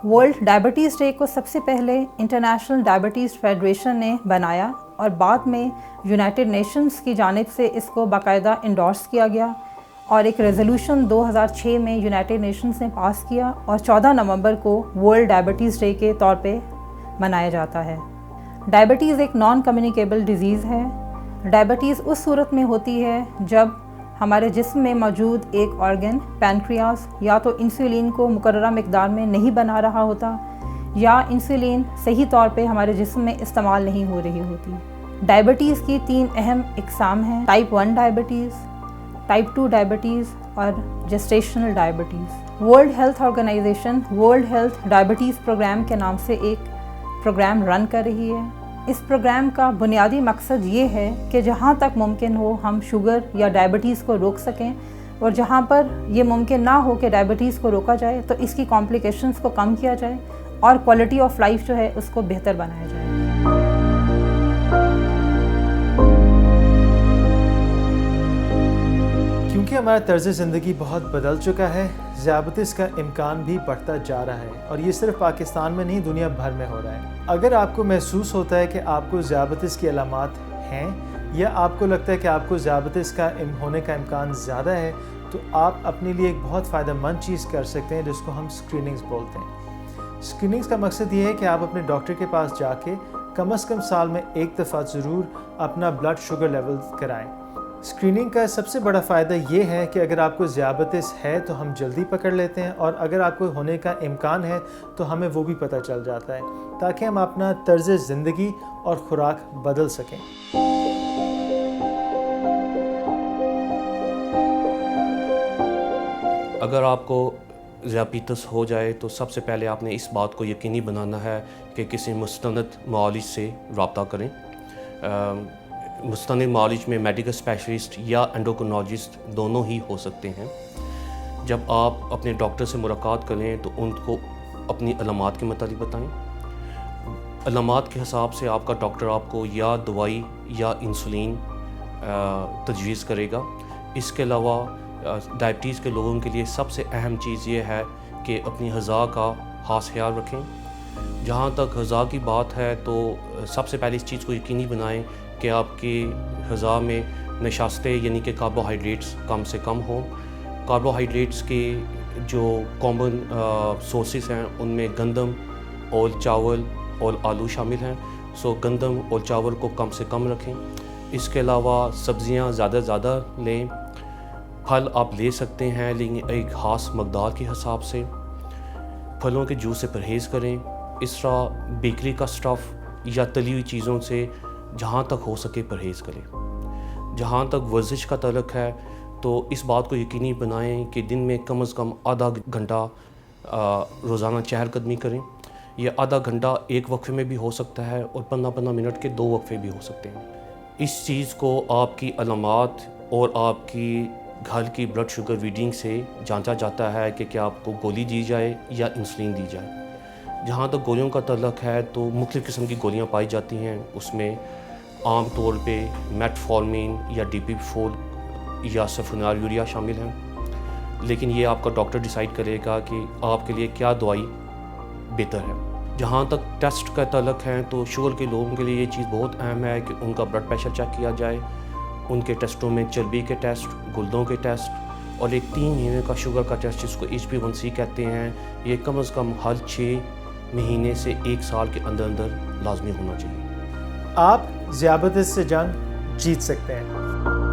World diabetes day को सबसे पहले इंटरनेशनल डायबिटीज़ फेडरेशन ने बनाया और बाद में यूनाइटेड नेशंस की जानिब से इसको बाकायदा इंडोर्स किया गया और एक रेजोल्यूशन 2006 में यूनाइटेड नेशंस ने पास किया और 14 नवंबर को वर्ल्ड डायबिटीज़ डे के तौर पे मनाया जाता है। डायबिटीज़ एक नॉन कम्युनिकेबल डिज़ीज़ है। डायबिटीज़ उस सूरत में होती है जब हमारे जिस्म में मौजूद एक ऑर्गन पैनक्रियास या तो इंसुलिन को मुकर्ररा मिकदार में नहीं बना रहा होता या इंसुलिन सही तौर पे हमारे जिस्म में इस्तेमाल नहीं हो रही होती। डायबिटीज़ की 3 अहम इकसाम हैं, टाइप 1 डायबिटीज़, टाइप 2 डायबिटीज़ और gestational diabetes. World Health Organization World Health diabetes programme के नाम से एक प्रोग्राम रन कर रही है। इस प्रोग्राम का बुनियादी मकसद ये है कि जहाँ तक मुमकिन हो हम शुगर या डायबिटीज़ को रोक सकें और जहाँ पर ये मुमकिन ना हो कि डायबिटीज़ को रोका जाए तो इसकी कॉम्प्लिकेशंस को कम किया जाए और क्वालिटी ऑफ लाइफ जो है उसको बेहतर बनाया जाए। क्योंकि हमारा तर्ज़ ज़िंदगी बहुत बदल चुका है, ज़ियाबतीस का इम्कान भी बढ़ता जा रहा है और ये सिर्फ पाकिस्तान में नहीं दुनिया भर में हो रहा है। अगर आपको महसूस होता है कि आपको ज़ियाबतीस की अलामात हैं या आपको लगता है कि आपको ज़ियाबतीस का होने का इम्कान ज़्यादा है तो आप अपने लिए एक बहुत फ़ायदेमंद चीज़ कर सकते हैं जिसको हम स्क्रीनिंग्स बोलते हैं। स्क्रीनिंग्स का मकसद ये है कि आप अपने डॉक्टर के पास जाके कम से कम साल में एक दफ़ा ज़रूर अपना ब्लड शुगर लेवल कराएँ। स्क्रीनिंग का सबसे बड़ा फ़ायदा ये है कि अगर आपको ज़ियाबतीस है तो हम जल्दी पकड़ लेते हैं और अगर आपको होने का इम्कान है तो हमें वो भी पता चल जाता है ताकि हम अपना तर्ज़ ज़िंदगी और ख़ुराक बदल सकें। अगर आपको ज़ियाबतीस हो जाए तो सबसे पहले आपने इस बात को यकीनी बनाना है कि किसी मुस्तनद मुआलिज से रब्ता करें। मुस्तनिद मालिज में मेडिकल स्पेशलिस्ट या एंडोक्रिनोलॉजिस्ट दोनों ही हो सकते हैं। जब आप अपने डॉक्टर से मुलाकात करें तो उनको अपनी अलामात के मुताबिक बताएं। अलामात के हिसाब से आपका डॉक्टर आपको या दवाई या इंसुलिन तजवीज़ करेगा। इसके अलावा डायबिटीज़ के लोगों के लिए सबसे अहम चीज़ ये है कि अपनी ग़िज़ा का ख़ास ख्याल रखें। जहाँ तक ग़िज़ा की बात है तो सबसे पहले इस चीज़ को यकीनी बनाएं कि आपकी ग़िज़ा में नशास्ते यानी कि कार्बोहाइड्रेट्स कम से कम हों। कार्बोहाइड्रेट्स के जो कॉमन सोर्सेस हैं उनमें गंदम और चावल और आलू शामिल हैं। सो गंदम और चावल को कम से कम रखें। इसके अलावा सब्ज़ियां ज़्यादा लें। फल आप ले सकते हैं लेकिन एक ख़ास मकदार के हिसाब से। फलों के जूस से परहेज़ करें। इस तरह बेकरी का स्टफ़ या तली हुई चीज़ों से जहाँ तक हो सके परहेज़ करें। जहाँ तक वर्जिश का तल्लुक़ है तो इस बात को यकीनी बनाएं कि दिन में कम से कम आधा घंटा रोज़ाना चहलकदमी करें। यह आधा घंटा एक वक्फे में भी हो सकता है और 15-15 मिनट के 2 वक्फे भी हो सकते हैं। इस चीज़ को आपकी अलामात और आपकी घर की ब्लड शुगर रीडिंग से जांचा जाता है कि क्या आपको गोली दी जाए या इंसुलिन दी जाए। जहाँ तक गोलियों का तल्लुक़ है तो मुख्तलिफ़ किस्म की गोलियाँ पाई जाती हैं। उसमें आम तौर पे मेटफॉर्मिन या DPP-4 या सल्फोनाइल शामिल हैं, लेकिन ये आपका डॉक्टर डिसाइड करेगा कि आपके लिए क्या दवाई बेहतर है। जहाँ तक टेस्ट का तल्लुक़ है तो शुगर के लोगों के लिए ये चीज़ बहुत अहम है कि उनका ब्लड प्रेशर चेक किया जाए। उनके टेस्टों में चर्बी के टेस्ट, गुर्दों के टेस्ट और एक 3 महीने का शुगर का टेस्ट जिसको HbA1c कहते हैं, ये कम से कम हर 6 महीने से 1 साल के अंदर लाजमी होना चाहिए। आप ज़ियाबतीस से जंग जीत सकते हैं।